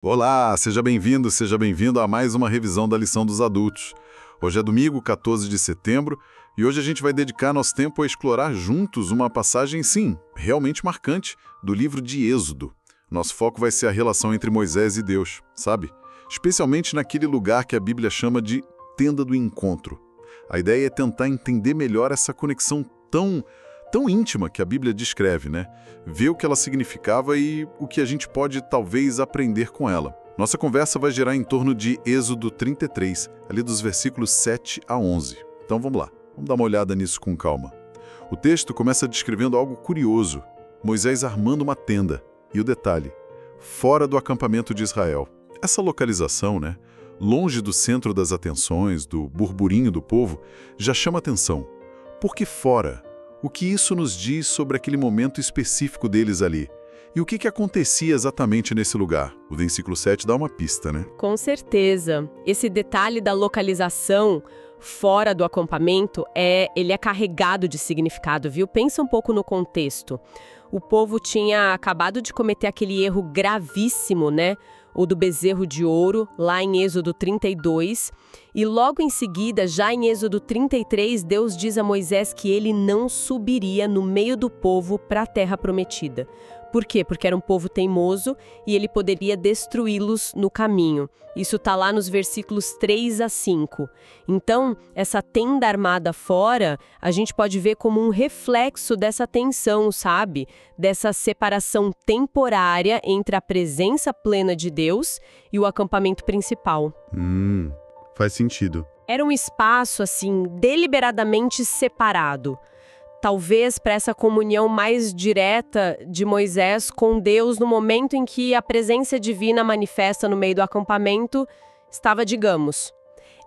Olá, seja bem-vindo a mais uma revisão da lição dos adultos. Hoje é domingo, 14 de setembro, e hoje a gente vai dedicar nosso tempo a explorar juntos uma passagem, sim, realmente marcante, do livro de Êxodo. Nosso foco vai ser a relação entre Moisés e Deus, sabe? Especialmente naquele lugar que a Bíblia chama de tenda do encontro. A ideia é tentar entender melhor essa conexão tão íntima que a Bíblia descreve, né? Ver o que ela significava e o que a gente pode talvez aprender com ela. Nossa conversa vai girar em torno de Êxodo 33, ali dos versículos 7 a 11. Então vamos lá, vamos dar uma olhada nisso com calma. O texto começa descrevendo algo curioso. Moisés armando uma tenda. E o detalhe, fora do acampamento de Israel. Essa localização, né? Longe do centro das atenções, do burburinho do povo, já chama atenção. Por que fora? O que isso nos diz sobre aquele momento específico deles ali? E o que acontecia exatamente nesse lugar? O versículo 7 dá uma pista, né? Com certeza. Esse detalhe da localização fora do acampamento, ele é carregado de significado, viu? Pensa um pouco no contexto. O povo tinha acabado de cometer aquele erro gravíssimo, né? O do bezerro de ouro, lá em Êxodo 32. E logo em seguida, já em Êxodo 33, Deus diz a Moisés que ele não subiria no meio do povo para a terra prometida. Por quê? Porque era um povo teimoso e ele poderia destruí-los no caminho. Isso está lá nos versículos 3 a 5. Então, essa tenda armada fora, a gente pode ver como um reflexo dessa tensão, sabe? Dessa separação temporária entre a presença plena de Deus e o acampamento principal. Faz sentido. Era um espaço, assim, deliberadamente separado. Talvez para essa comunhão mais direta de Moisés com Deus no momento em que a presença divina manifesta no meio do acampamento estava, digamos,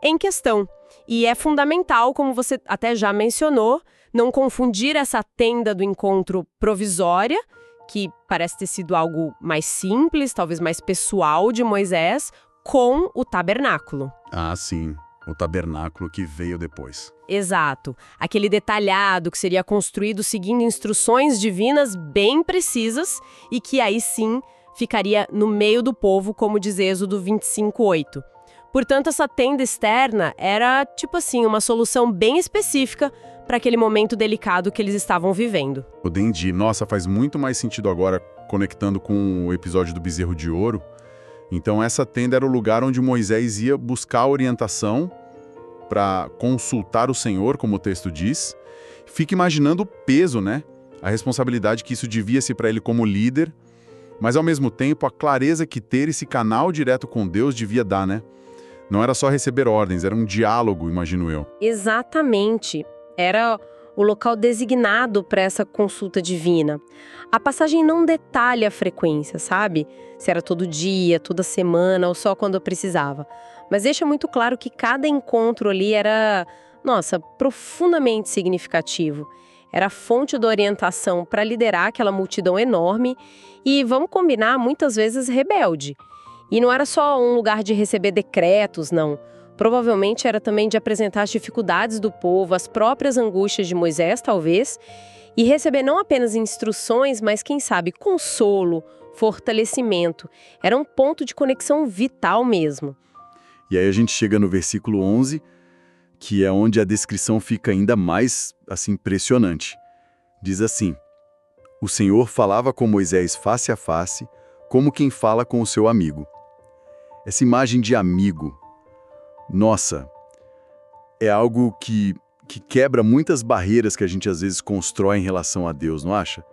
em questão. E é fundamental, como você até já mencionou, não confundir essa tenda do encontro provisória, que parece ter sido algo mais simples, talvez mais pessoal de Moisés, com o tabernáculo. Ah, sim. O tabernáculo que veio depois. Exato. Aquele detalhado que seria construído seguindo instruções divinas bem precisas e que aí sim ficaria no meio do povo, como diz Êxodo 25:8. Portanto, essa tenda externa era, tipo assim, uma solução bem específica para aquele momento delicado que eles estavam vivendo. Entendi. Nossa, faz muito mais sentido agora, conectando com o episódio do bezerro de ouro. Então essa tenda era o lugar onde Moisés ia buscar orientação para consultar o Senhor, como o texto diz. Fica imaginando o peso, né? A responsabilidade que isso devia-se para ele como líder, mas ao mesmo tempo a clareza que ter esse canal direto com Deus devia dar, né? Não era só receber ordens, era um diálogo, imagino eu. Exatamente. Era o local designado para essa consulta divina. A passagem não detalha a frequência, sabe? Se era todo dia, toda semana ou só quando eu precisava. Mas deixa muito claro que cada encontro ali era, profundamente significativo. Era a fonte de orientação para liderar aquela multidão enorme e, vamos combinar, muitas vezes rebelde. E não era só um lugar de receber decretos, não. Provavelmente era também de apresentar as dificuldades do povo, as próprias angústias de Moisés, talvez, e receber não apenas instruções, mas, quem sabe, consolo, fortalecimento. Era um ponto de conexão vital mesmo. E aí a gente chega no versículo 11, que é onde a descrição fica ainda mais, impressionante. Diz assim: o Senhor falava com Moisés face a face, como quem fala com o seu amigo. Essa imagem de amigo, nossa, é algo que quebra muitas barreiras que a gente às vezes constrói em relação a Deus, não acha?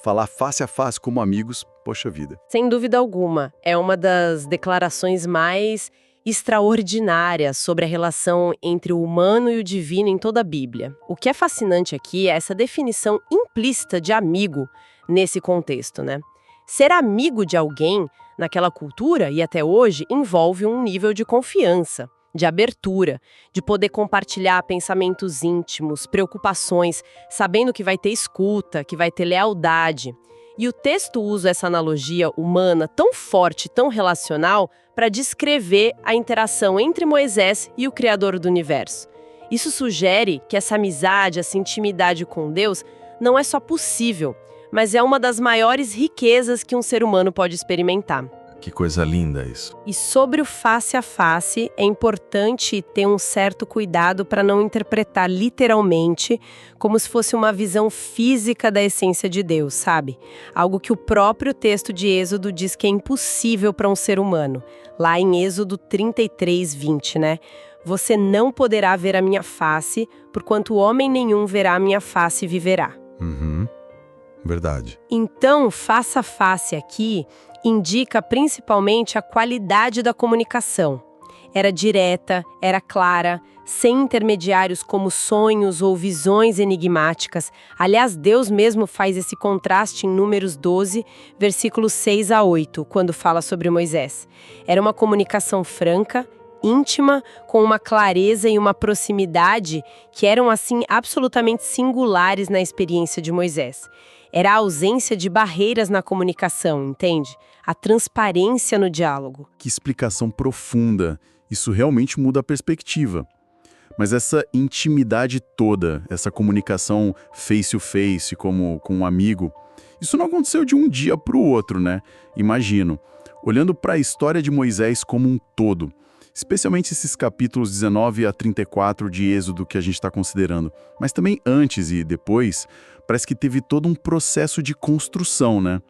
Falar face a face como amigos, poxa vida. Sem dúvida alguma, é uma das declarações mais extraordinárias sobre a relação entre o humano e o divino em toda a Bíblia. O que é fascinante aqui é essa definição implícita de amigo nesse contexto, né? Ser amigo de alguém naquela cultura e até hoje envolve um nível de confiança, de abertura, de poder compartilhar pensamentos íntimos, preocupações, sabendo que vai ter escuta, que vai ter lealdade. E o texto usa essa analogia humana tão forte, tão relacional, para descrever a interação entre Moisés e o Criador do universo. Isso sugere que essa amizade, essa intimidade com Deus não é só possível, mas é uma das maiores riquezas que um ser humano pode experimentar. Que coisa linda isso. E sobre o face a face, é importante ter um certo cuidado para não interpretar literalmente como se fosse uma visão física da essência de Deus, sabe? Algo que o próprio texto de Êxodo diz que é impossível para um ser humano. Lá em Êxodo 33:20, né? Você não poderá ver a minha face, porquanto homem nenhum verá a minha face e viverá. Verdade. Então, face a face aqui indica principalmente a qualidade da comunicação. Era direta, era clara, sem intermediários como sonhos ou visões enigmáticas. Aliás, Deus mesmo faz esse contraste em Números 12, versículos 6 a 8, quando fala sobre Moisés. Era uma comunicação franca, íntima, com uma clareza e uma proximidade que eram, assim, absolutamente singulares na experiência de Moisés. Era a ausência de barreiras na comunicação, entende? A transparência no diálogo. Que explicação profunda. Isso realmente muda a perspectiva. Mas essa intimidade toda, essa comunicação face to face, como com um amigo, isso não aconteceu de um dia para o outro, né? Imagino. Olhando para a história de Moisés como um todo, especialmente esses capítulos 19 a 34 de Êxodo que a gente está considerando, mas também antes e depois, parece que teve todo um processo de construção, né?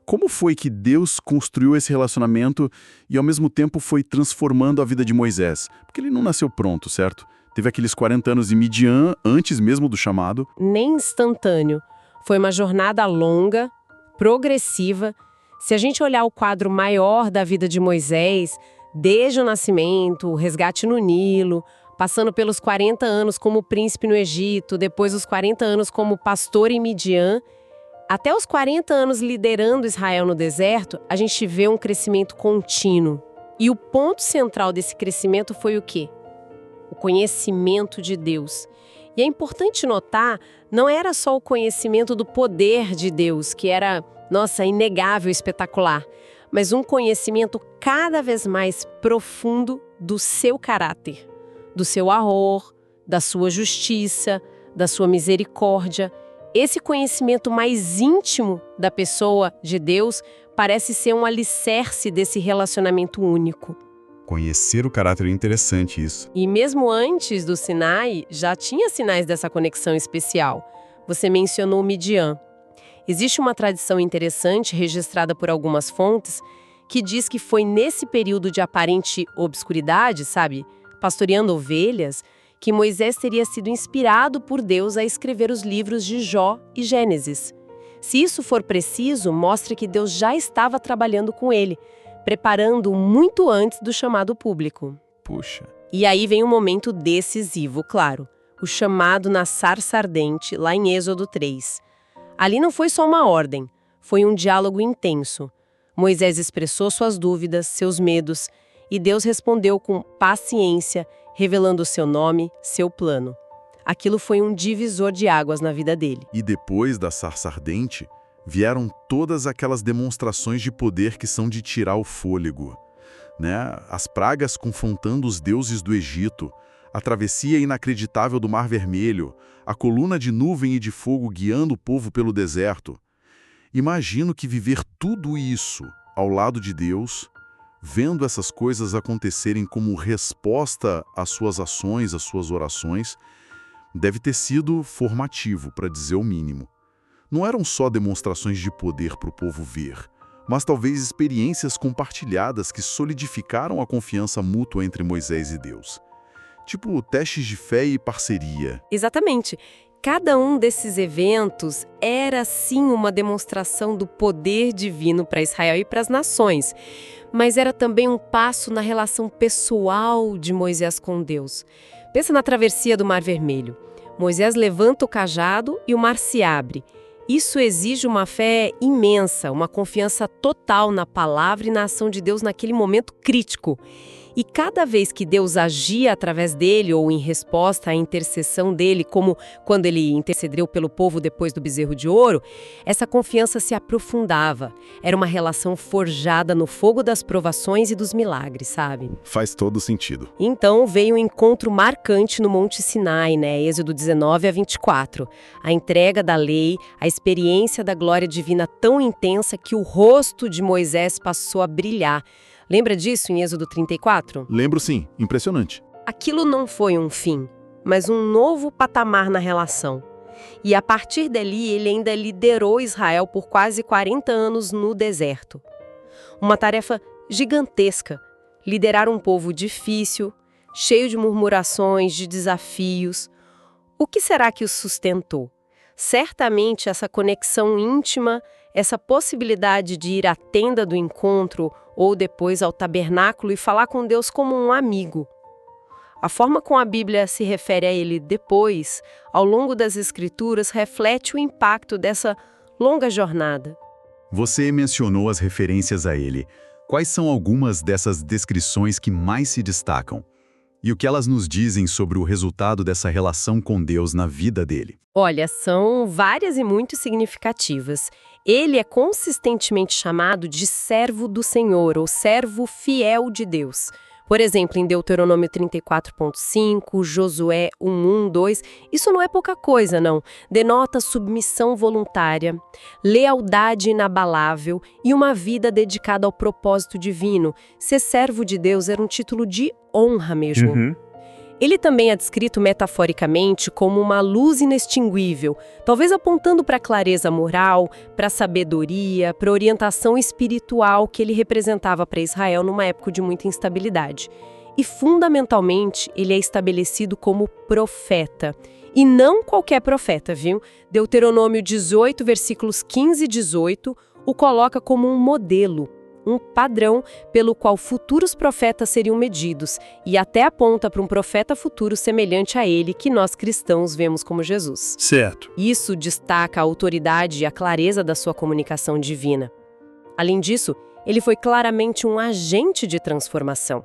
Como foi que Deus construiu esse relacionamento e, ao mesmo tempo, foi transformando a vida de Moisés? Porque ele não nasceu pronto, certo? Teve aqueles 40 anos em Midian, antes mesmo do chamado. Nem instantâneo. Foi uma jornada longa, progressiva. Se a gente olhar o quadro maior da vida de Moisés, desde o nascimento, o resgate no Nilo, passando pelos 40 anos como príncipe no Egito, depois os 40 anos como pastor em Midian, até os 40 anos liderando Israel no deserto, a gente vê um crescimento contínuo. E o ponto central desse crescimento foi o quê? O conhecimento de Deus. E é importante notar, não era só o conhecimento do poder de Deus, que era, nossa, inegável, espetacular, mas um conhecimento cada vez mais profundo do seu caráter, do seu amor, da sua justiça, da sua misericórdia. Esse conhecimento mais íntimo da pessoa de Deus parece ser um alicerce desse relacionamento único. Conhecer o caráter é interessante isso. E mesmo antes do Sinai, já tinha sinais dessa conexão especial. Você mencionou Midian. Existe uma tradição interessante, registrada por algumas fontes, que diz que foi nesse período de aparente obscuridade, sabe, pastoreando ovelhas, que Moisés teria sido inspirado por Deus a escrever os livros de Jó e Gênesis. Se isso for preciso, mostra que Deus já estava trabalhando com ele, preparando-o muito antes do chamado público. Puxa. E aí vem um momento decisivo, claro, o chamado na sarça ardente, lá em Êxodo 3. Ali não foi só uma ordem, foi um diálogo intenso. Moisés expressou suas dúvidas, seus medos, e Deus respondeu com paciência, revelando o seu nome, seu plano. Aquilo foi um divisor de águas na vida dele. E depois da sarça ardente, vieram todas aquelas demonstrações de poder que são de tirar o fôlego, né? As pragas confrontando os deuses do Egito, a travessia inacreditável do Mar Vermelho, a coluna de nuvem e de fogo guiando o povo pelo deserto. Imagino que viver tudo isso ao lado de Deus, vendo essas coisas acontecerem como resposta às suas ações, às suas orações, deve ter sido formativo, para dizer o mínimo. Não eram só demonstrações de poder para o povo ver, mas talvez experiências compartilhadas que solidificaram a confiança mútua entre Moisés e Deus. Tipo testes de fé e parceria. Exatamente. Cada um desses eventos era, sim, uma demonstração do poder divino para Israel e para as nações, mas era também um passo na relação pessoal de Moisés com Deus. Pensa na travessia do Mar Vermelho. Moisés levanta o cajado e o mar se abre. Isso exige uma fé imensa, uma confiança total na palavra e na ação de Deus naquele momento crítico. E cada vez que Deus agia através dele ou em resposta à intercessão dele, como quando ele intercedeu pelo povo depois do bezerro de ouro, essa confiança se aprofundava. Era uma relação forjada no fogo das provações e dos milagres, sabe? Faz todo sentido. Então veio um encontro marcante no Monte Sinai, né? Êxodo 19 a 24. A entrega da lei, a experiência da glória divina tão intensa que o rosto de Moisés passou a brilhar. Lembra disso em Êxodo 34? Lembro sim, impressionante. Aquilo não foi um fim, mas um novo patamar na relação. E a partir dali, ele ainda liderou Israel por quase 40 anos no deserto. Uma tarefa gigantesca, liderar um povo difícil, cheio de murmurações, de desafios. O que será que os sustentou? Certamente essa conexão íntima, essa possibilidade de ir à tenda do encontro ou depois ao tabernáculo e falar com Deus como um amigo. A forma como a Bíblia se refere a ele depois, ao longo das Escrituras, reflete o impacto dessa longa jornada. Você mencionou as referências a ele. Quais são algumas dessas descrições que mais se destacam? E o que elas nos dizem sobre o resultado dessa relação com Deus na vida dele? Olha, são várias e muito significativas. Ele é consistentemente chamado de servo do Senhor, ou servo fiel de Deus. Por exemplo, em Deuteronômio 34.5, Josué 1:2, isso não é pouca coisa, não. Denota submissão voluntária, lealdade inabalável e uma vida dedicada ao propósito divino. Ser servo de Deus era um título de honra mesmo. Ele também é descrito metaforicamente como uma luz inextinguível, talvez apontando para a clareza moral, para a sabedoria, para a orientação espiritual que ele representava para Israel numa época de muita instabilidade. E, fundamentalmente, ele é estabelecido como profeta. E não qualquer profeta, viu? Deuteronômio 18, versículos 15 e 18, o coloca como um modelo, um padrão pelo qual futuros profetas seriam medidos, e até aponta para um profeta futuro semelhante a ele, que nós cristãos vemos como Jesus. Certo. Isso destaca a autoridade e a clareza da sua comunicação divina. Além disso, ele foi claramente um agente de transformação.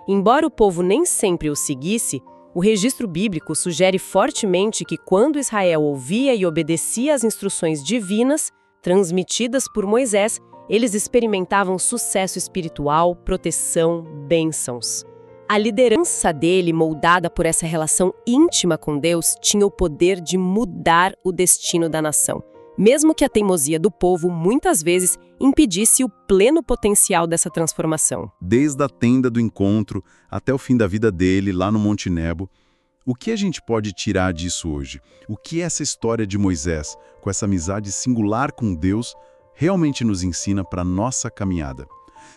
Embora o povo nem sempre o seguisse, o registro bíblico sugere fortemente que quando Israel ouvia e obedecia às instruções divinas, transmitidas por Moisés, eles experimentavam sucesso espiritual, proteção, bênçãos. A liderança dele, moldada por essa relação íntima com Deus, tinha o poder de mudar o destino da nação, mesmo que a teimosia do povo muitas vezes impedisse o pleno potencial dessa transformação. Desde a tenda do encontro até o fim da vida dele, lá no Monte Nebo, o que a gente pode tirar disso hoje? O que essa história de Moisés, com essa amizade singular com Deus, realmente nos ensina para a nossa caminhada?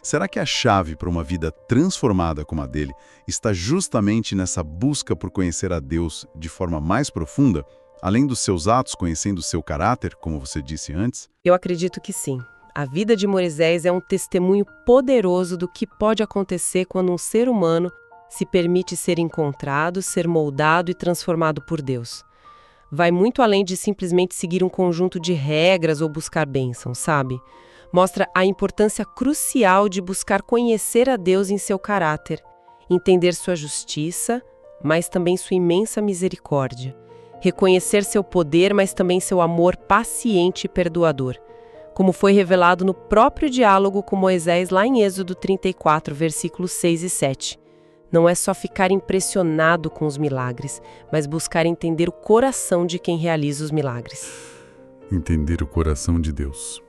Será que a chave para uma vida transformada como a dele está justamente nessa busca por conhecer a Deus de forma mais profunda, além dos seus atos, conhecendo o seu caráter, como você disse antes? Eu acredito que sim. A vida de Moisés é um testemunho poderoso do que pode acontecer quando um ser humano se permite ser encontrado, ser moldado e transformado por Deus. Vai muito além de simplesmente seguir um conjunto de regras ou buscar bênçãos, sabe? Mostra a importância crucial de buscar conhecer a Deus em seu caráter, entender sua justiça, mas também sua imensa misericórdia, reconhecer seu poder, mas também seu amor paciente e perdoador, como foi revelado no próprio diálogo com Moisés lá em Êxodo 34, versículos 6 e 7. Não é só ficar impressionado com os milagres, mas buscar entender o coração de quem realiza os milagres. Entender o coração de Deus.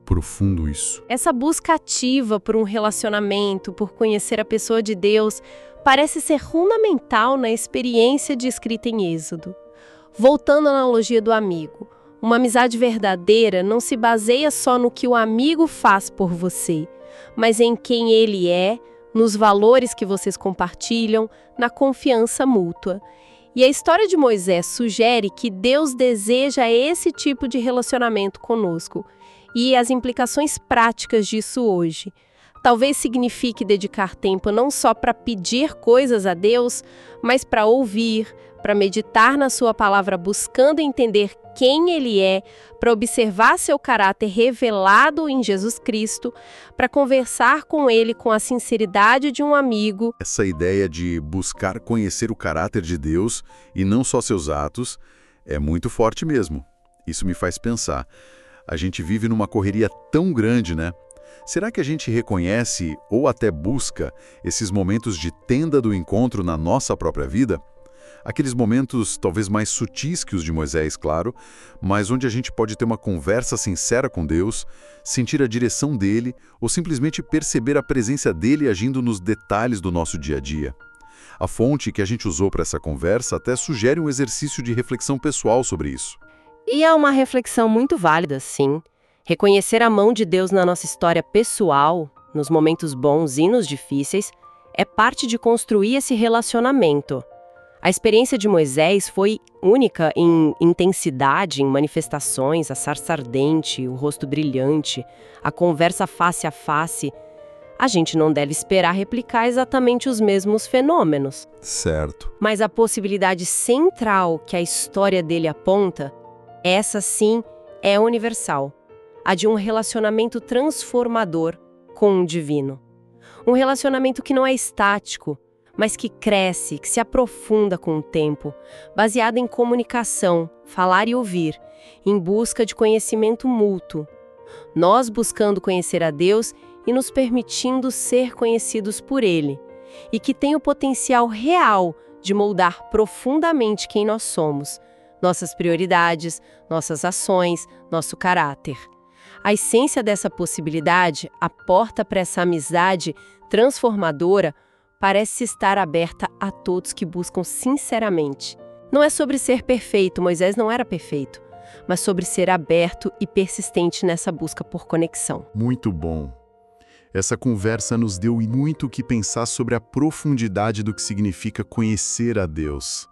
Profundo isso. Essa busca ativa por um relacionamento, por conhecer a pessoa de Deus, parece ser fundamental na experiência descrita em Êxodo. Voltando à analogia do amigo, uma amizade verdadeira não se baseia só no que o amigo faz por você, mas em quem ele é, nos valores que vocês compartilham, na confiança mútua. E a história de Moisés sugere que Deus deseja esse tipo de relacionamento conosco. E as implicações práticas disso hoje. Talvez signifique dedicar tempo não só para pedir coisas a Deus, mas para ouvir, para meditar na sua palavra buscando entender quem Ele é, para observar seu caráter revelado em Jesus Cristo, para conversar com Ele com a sinceridade de um amigo. Essa ideia de buscar conhecer o caráter de Deus e não só seus atos é muito forte mesmo. Isso me faz pensar. A gente vive numa correria tão grande, né? Será que a gente reconhece ou até busca esses momentos de tenda do encontro na nossa própria vida? Aqueles momentos talvez mais sutis que os de Moisés, claro, mas onde a gente pode ter uma conversa sincera com Deus, sentir a direção dele ou simplesmente perceber a presença dele agindo nos detalhes do nosso dia a dia. A fonte que a gente usou para essa conversa até sugere um exercício de reflexão pessoal sobre isso. E é uma reflexão muito válida, sim. Reconhecer a mão de Deus na nossa história pessoal, nos momentos bons e nos difíceis, é parte de construir esse relacionamento. A experiência de Moisés foi única em intensidade, em manifestações, a sarça ardente, o rosto brilhante, a conversa face a face. A gente não deve esperar replicar exatamente os mesmos fenômenos. Certo. Mas a possibilidade central que a história dele aponta, essa sim é universal. A de um relacionamento transformador com o divino. Um relacionamento que não é estático, mas que cresce, que se aprofunda com o tempo, baseado em comunicação, falar e ouvir, em busca de conhecimento mútuo. Nós buscando conhecer a Deus e nos permitindo ser conhecidos por Ele, e que tem o potencial real de moldar profundamente quem nós somos, nossas prioridades, nossas ações, nosso caráter. A essência dessa possibilidade, a porta para essa amizade transformadora, parece estar aberta a todos que buscam sinceramente. Não é sobre ser perfeito, Moisés não era perfeito, mas sobre ser aberto e persistente nessa busca por conexão. Muito bom. Essa conversa nos deu muito o que pensar sobre a profundidade do que significa conhecer a Deus.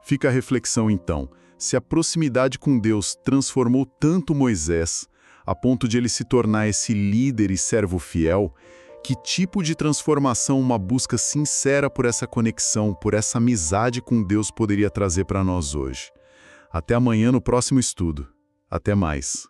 Fica a reflexão então, se a proximidade com Deus transformou tanto Moisés, a ponto de ele se tornar esse líder e servo fiel, que tipo de transformação uma busca sincera por essa conexão, por essa amizade com Deus poderia trazer para nós hoje? Até amanhã no próximo estudo. Até mais.